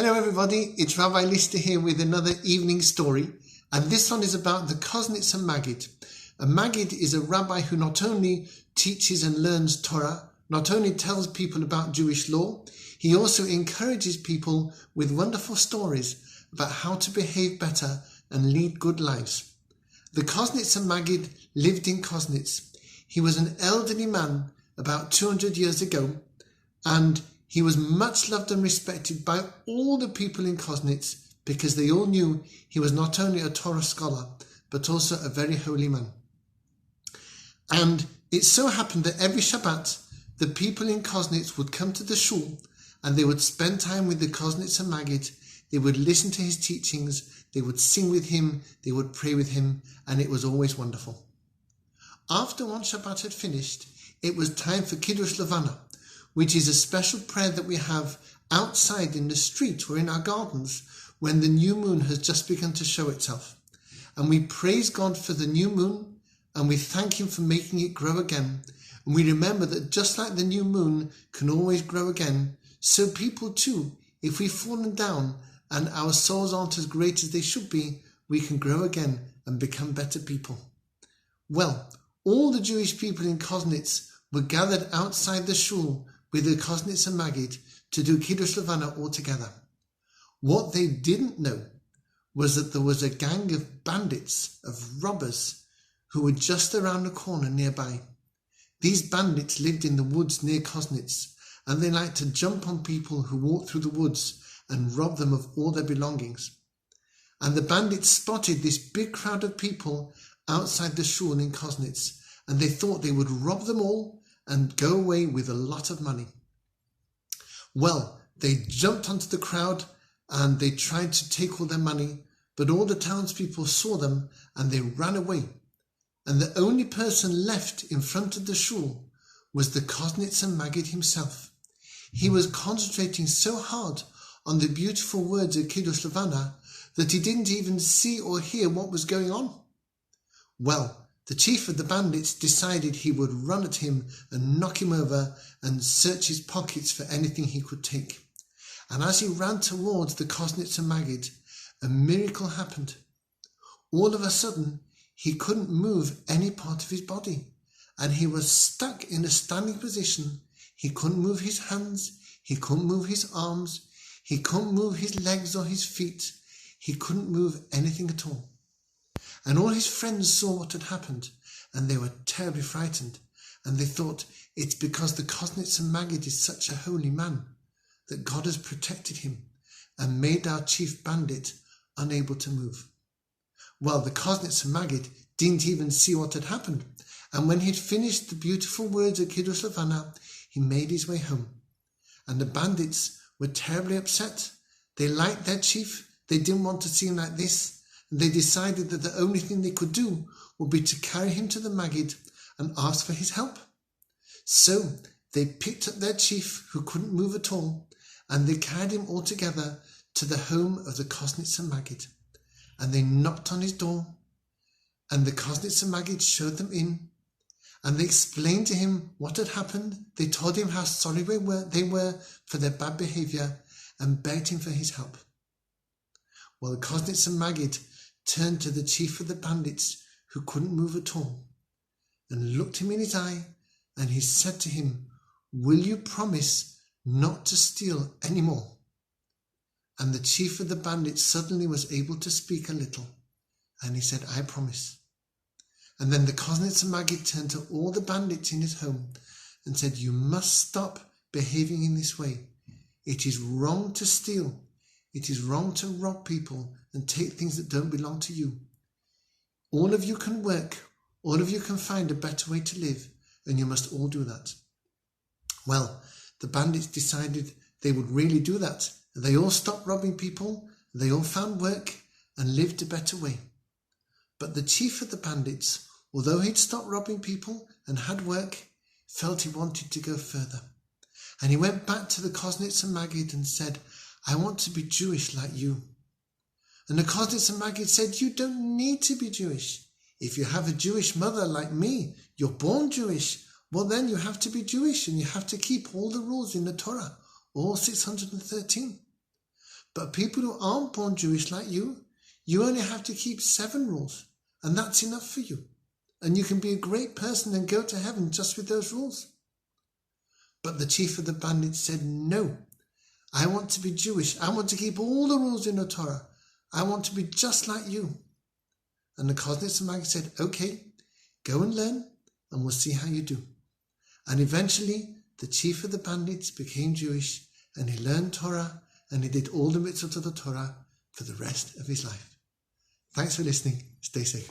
Hello everybody, it's Rabbi Lister here with another evening story, and this one is about the Koznitz and Maggid. A Maggid is a rabbi who not only teaches and learns Torah, not only tells people about Jewish law, he also encourages people with wonderful stories about how to behave better and lead good lives. The Koznitz and Maggid lived in Koznitz. He was an elderly man about 200 years ago, and he was much loved and respected by all the people in Koznitz because they all knew he was not only a Torah scholar, but also a very holy man. And it so happened that every Shabbat, the people in Koznitz would come to the shul and they would spend time with the Koznitz and Maggid. They would listen to his teachings, they would sing with him, they would pray with him, and it was always wonderful. After one Shabbat had finished, it was time for kiddush levanah, which is a special prayer that we have outside in the street or in our gardens when the new moon has just begun to show itself. And we praise God for the new moon and we thank him for making it grow again. And we remember that just like the new moon can always grow again, so people too, if we've fallen down and our souls aren't as great as they should be, we can grow again and become better people. Well, all the Jewish people in Koznitz were gathered outside the shul with the Koznitz and Maggid to do kiddush levanah all together. What they didn't know was that there was a gang of bandits, of robbers, who were just around the corner nearby. These bandits lived in the woods near Koznitz, and they liked to jump on people who walked through the woods and rob them of all their belongings. And the bandits spotted this big crowd of people outside the shul in Koznitz, and they thought they would rob them all and go away with a lot of money. Well, they jumped onto the crowd and they tried to take all their money, but all the townspeople saw them and they ran away. And the only person left in front of the shul was the Koznitz and Maggid himself. He was concentrating so hard on the beautiful words of kiddush levanah that he didn't even see or hear what was going on. Well, the chief of the bandits decided he would run at him and knock him over and search his pockets for anything he could take. And as he ran towards the Koznitz and Maggid, a miracle happened. All of a sudden, he couldn't move any part of his body, and he was stuck in a standing position. He couldn't move his hands, he couldn't move his arms, he couldn't move his legs or his feet. He couldn't move anything at all. And all his friends saw what had happened, and they were terribly frightened, and they thought, it's because the Koznitz and Maggid is such a holy man that God has protected him and made our chief bandit unable to move. Well, the Koznitz and Maggid didn't even see what had happened, and when he'd finished the beautiful words of kiddush levanah, he made his way home. And the bandits were terribly upset. They liked their chief. They didn't want to see him like this. They decided that the only thing they could do would be to carry him to the Maggid and ask for his help. So they picked up their chief, who couldn't move at all, and they carried him all together to the home of the Koznitz and Maggid. And they knocked on his door, and the Koznitz and Maggid showed them in, and they explained to him what had happened. They told him how sorry they were for their bad behavior and begged him for his help. Well, the Koznitz and Maggid turned to the chief of the bandits, who couldn't move at all, and looked him in his eye, and he said to him, "Will you promise not to steal any more?" And the chief of the bandits suddenly was able to speak a little, and he said, "I promise." And then the Koznitz and Maggid turned to all the bandits in his home and said, "You must stop behaving in this way. It is wrong to steal. It is wrong to rob people and take things that don't belong to you. All of you can work. All of you can find a better way to live, and you must all do that." Well, the bandits decided they would really do that. They all stopped robbing people. They all found work and lived a better way. But the chief of the bandits, although he'd stopped robbing people and had work, felt he wanted to go further. And he went back to the Koznitz and Maggid and said, "I want to be Jewish like you." And the Koznitz and Maggid said, "You don't need to be Jewish. If you have a Jewish mother like me, you're born Jewish, well then you have to be Jewish and you have to keep all the rules in the Torah, all 613. But people who aren't born Jewish like you only have to keep 7 rules, and that's enough for you. And you can be a great person and go to heaven just with those rules. But the chief of the bandits said, no, I want to be Jewish. I want to keep all the rules in the Torah. I want to be just like you. And the Koznitzer Maggid said, okay, go and learn, and we'll see how you do. And eventually, the chief of the bandits became Jewish, and he learned Torah, and he did all the mitzvot of the Torah for the rest of his life. Thanks for listening. Stay safe.